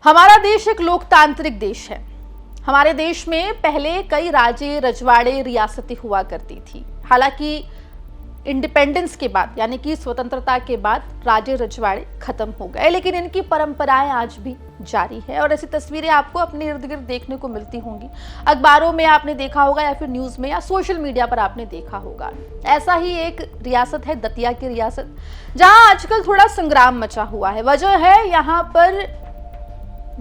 हमारा देश एक लोकतांत्रिक देश है। हमारे देश में पहले कई राजे, रजवाड़े, रियासतें हुआ करती थी। हालांकि इंडिपेंडेंस के बाद यानी कि स्वतंत्रता के बाद राजे रजवाड़े खत्म हो गए, लेकिन इनकी परंपराएं आज भी जारी है और ऐसी तस्वीरें आपको अपने इर्द गिर्द देखने को मिलती होंगी। अखबारों में आपने देखा होगा या फिर न्यूज में या सोशल मीडिया पर आपने देखा होगा। ऐसा ही एक रियासत है दतिया की रियासत, जहां आजकल थोड़ा संग्राम मचा हुआ है। वजह है यहाँ पर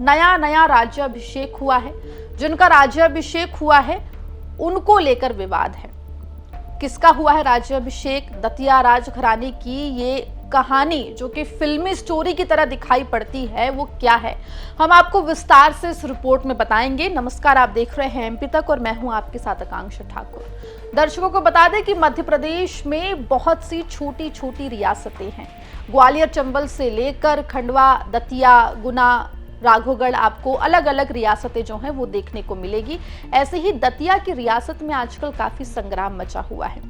नया राज्याभिषेक हुआ है। जिनका राज्याभिषेक हुआ है उनको लेकर विवाद है। किसका हुआ है राज्याभिषेक? दतिया राजघराने की ये कहानी जो कि फिल्मी स्टोरी की तरह दिखाई पड़ती है, वो क्या है, हम आपको विस्तार से इस रिपोर्ट में बताएंगे। नमस्कार, आप देख रहे हैं एमपी तक और मैं हूं आपके साथ आकांक्षा ठाकुर। दर्शकों को बता दें कि मध्य प्रदेश में बहुत सी छोटी छोटी रियासतें हैं। ग्वालियर चंबल से लेकर खंडवा, दतिया, गुना, राघोगढ़, आपको अलग अलग रियासतें जो हैं वो देखने को मिलेगी। ऐसे ही दतिया की रियासत में आजकल काफी संग्राम मचा हुआ है।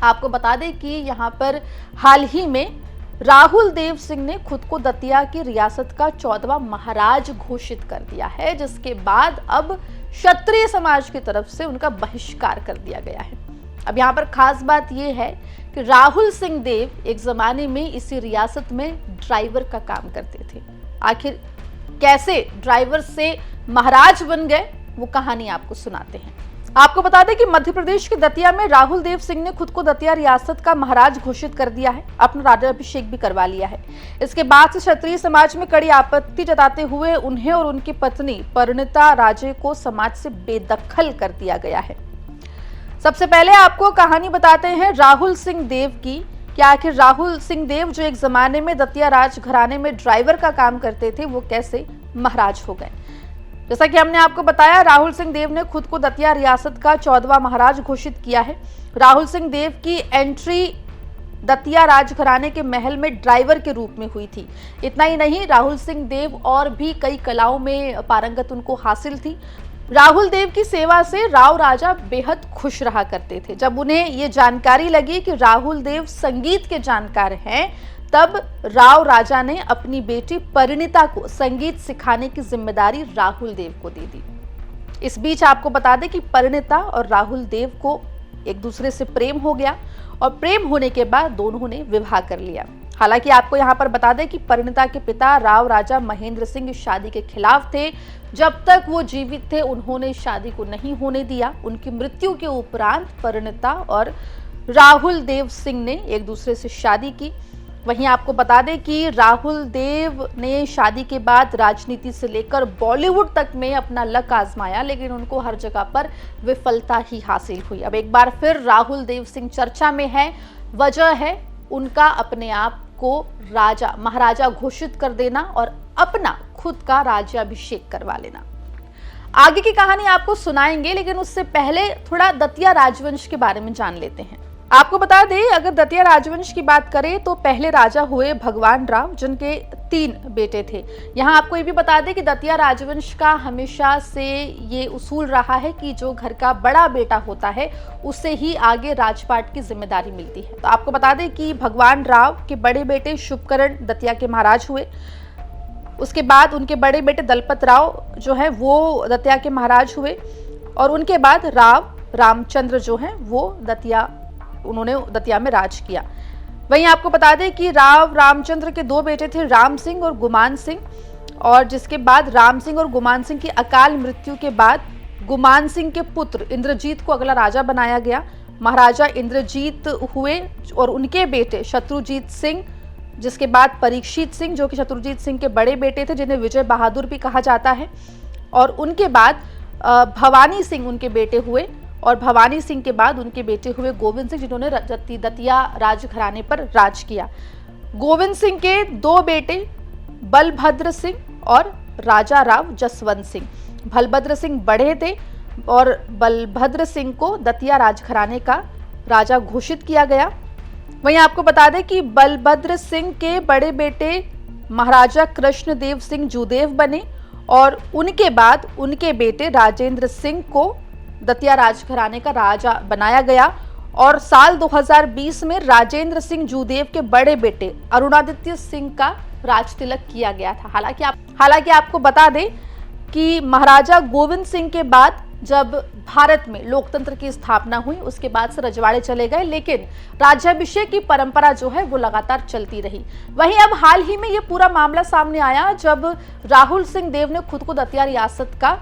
आपको बता दें कि यहाँ पर हाल ही में राहुल देव सिंह ने खुद को दतिया की रियासत का 14वां महाराज घोषित कर दिया है, जिसके बाद अब क्षत्रिय समाज की तरफ से उनका बहिष्कार कर दिया गया है। अब यहाँ पर खास बात यह है कि राहुल सिंह देव एक जमाने में इसी रियासत में ड्राइवर का काम करते थे। आखिर कैसे ड्राइवर से महाराज बन गए, वो कहानी आपको सुनाते हैं। आपको बता दें कि मध्य प्रदेश के दतिया में राहुल देव सिंह ने खुद को दतिया रियासत का महाराज घोषित कर दिया है, अपना राज्याभिषेक भी करवा लिया है। इसके बाद से क्षत्रिय समाज में कड़ी आपत्ति जताते हुए उन्हें और उनकी पत्नी परिणीता राजे को समाज से बेदखल कर दिया गया है। सबसे पहले आपको कहानी बताते हैं राहुल सिंह देव की, कि आखिर राहुल सिंह देव जो एक जमाने में दतिया राजघराने में ड्राइवर का काम करते थे, वो कैसे महाराज हो गए। जैसा कि हमने आपको बताया, राहुल सिंह देव ने खुद को दतिया रियासत का 14वां महाराज घोषित किया है। राहुल सिंह देव की एंट्री दतिया राजघराने के महल में ड्राइवर के रूप में हुई थी। इतना ही नहीं, राहुल सिंह देव और भी कई कलाओं में पारंगत उनको हासिल थी। राहुल देव की सेवा से राव राजा बेहद खुश रहा करते थे। जब उन्हें ये जानकारी लगी कि राहुल देव संगीत के जानकार हैं, तब राव राजा ने अपनी बेटी परिणीता को संगीत सिखाने की जिम्मेदारी राहुल देव को दे दी। इस बीच आपको बता दें कि परिणीता और राहुल देव को एक दूसरे से प्रेम हो गया और प्रेम होने के बाद दोनों ने विवाह कर लिया। हालांकि आपको यहाँ पर बता दें कि परिणीता के पिता राव राजा महेंद्र सिंह इस शादी के खिलाफ थे। जब तक वो जीवित थे उन्होंने इस शादी को नहीं होने दिया। उनकी मृत्यु के उपरांत परिणीता और राहुल देव सिंह ने एक दूसरे से शादी की। वहीं आपको बता दें कि राहुल देव ने शादी के बाद राजनीति से लेकर बॉलीवुड तक में अपना लक आजमाया, लेकिन उनको हर जगह पर विफलता ही हासिल हुई। अब एक बार फिर राहुल देव सिंह चर्चा में है। वजह है उनका अपने आप को राजा, महाराजा घोषित कर देना और अपना खुद का राज्याभिषेक करवा लेना। आगे की कहानी आपको सुनाएंगे, लेकिन उससे पहले थोड़ा दतिया राजवंश के बारे में जान लेते हैं। आपको बता दें, अगर दतिया राजवंश की बात करें तो पहले राजा हुए भगवान राव, जिनके 3 बेटे थे। यहाँ आपको ये भी बता दें कि दतिया राजवंश का हमेशा से ये उसूल रहा है कि जो घर का बड़ा बेटा होता है उसे ही आगे राजपाट की जिम्मेदारी मिलती है। तो आपको बता दें कि भगवान राव के बड़े बेटे शुभकरण दतिया के महाराज हुए। उसके बाद उनके बड़े बेटे दलपत राव जो है वो दतिया के महाराज हुए और उनके बाद राव रामचंद्र जो है वो उन्होंने दतिया में राज किया। वहीं आपको बता दें कि राव रामचंद्र के 2 बेटे थे, राम सिंह और गुमान सिंह, और जिसके बाद राम सिंह और गुमान सिंह की अकाल मृत्यु के बाद गुमान सिंह के पुत्र इंद्रजीत को अगला राजा बनाया गया। महाराजा इंद्रजीत हुए और उनके बेटे शत्रुजीत सिंह, जिसके बाद परीक्षित सिंह जो कि शत्रुजीत सिंह के बड़े बेटे थे, जिन्हें विजय बहादुर भी कहा जाता है, और उनके बाद भवानी सिंह उनके बेटे हुए और भवानी सिंह के बाद उनके बेटे हुए गोविंद सिंह, जिन्होंने दतिया राजघराने पर राज किया। गोविंद सिंह के 2 बेटे बलभद्र सिंह और राजा राव जसवंत सिंह। बलभद्र सिंह बड़े थे और बलभद्र सिंह को दतिया राजघराने का राजा घोषित किया गया। वहीं आपको बता दें कि बलभद्र सिंह के बड़े बेटे महाराजा कृष्णदेव सिंह जूदेव बने और उनके बाद उनके बेटे राजेंद्र सिंह को दतिया राजघराने का राजा बनाया गया और साल 2020 में राजेंद्र सिंह जूदेव के बड़े बेटे अरुणादित्य सिंह का राज तिलक किया गया था। हालांकि आपको बता दें कि महाराजा गोविंद सिंह के बाद जब भारत में लोकतंत्र की स्थापना हुई, उसके बाद से रजवाड़े चले गए, लेकिन राज्याभिषेक की परंपरा जो है वो लगातार चलती रही। वहीं अब हाल ही में ये पूरा मामला सामने आया जब राहुल सिंह देव ने खुद को दतिया रियासत का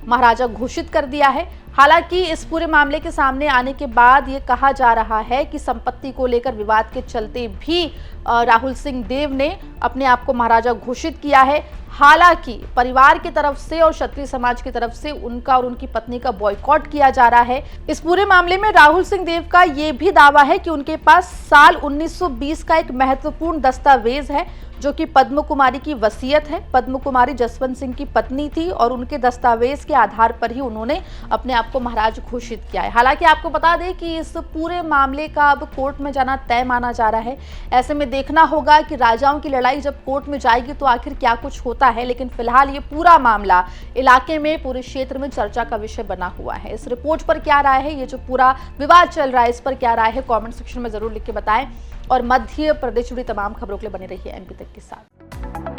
महाराजा घोषित कर दिया है। हालांकि इस पूरे मामले के सामने आने के बाद ये कहा जा रहा है कि संपत्ति को लेकर विवाद के चलते भी राहुल सिंह देव ने अपने आप को महाराजा घोषित किया है। हालांकि परिवार की तरफ से और क्षत्रिय समाज की तरफ से उनका और उनकी पत्नी का बॉयकॉट किया जा रहा है। इस पूरे मामले में राहुल सिंह देव का ये भी दावा है कि उनके पास साल 1920 का एक महत्वपूर्ण दस्तावेज है जो कि पद्म कुमारी की वसीयत है। पद्म कुमारी जसवंत सिंह की पत्नी थी और उनके दस्तावेज के आधार पर ही उन्होंने अपने आप को महाराज घोषित किया है। हालांकि आपको बता दें कि इस पूरे मामले का अब कोर्ट में जाना तय माना जा रहा है। ऐसे में देखना होगा कि राजाओं की लड़ाई जब कोर्ट में जाएगी तो आखिर क्या कुछ होता है। लेकिन फिलहाल ये पूरा मामला इलाके में, पूरे क्षेत्र में चर्चा का विषय बना हुआ है। इस रिपोर्ट पर क्या राय है, ये जो पूरा विवाद चल रहा है इस पर क्या राय है, कमेंट सेक्शन में जरूर लिख के बताएं। और मध्य प्रदेश जुड़ी तमाम खबरों के लिए बने रहिए एमपी तक के साथ।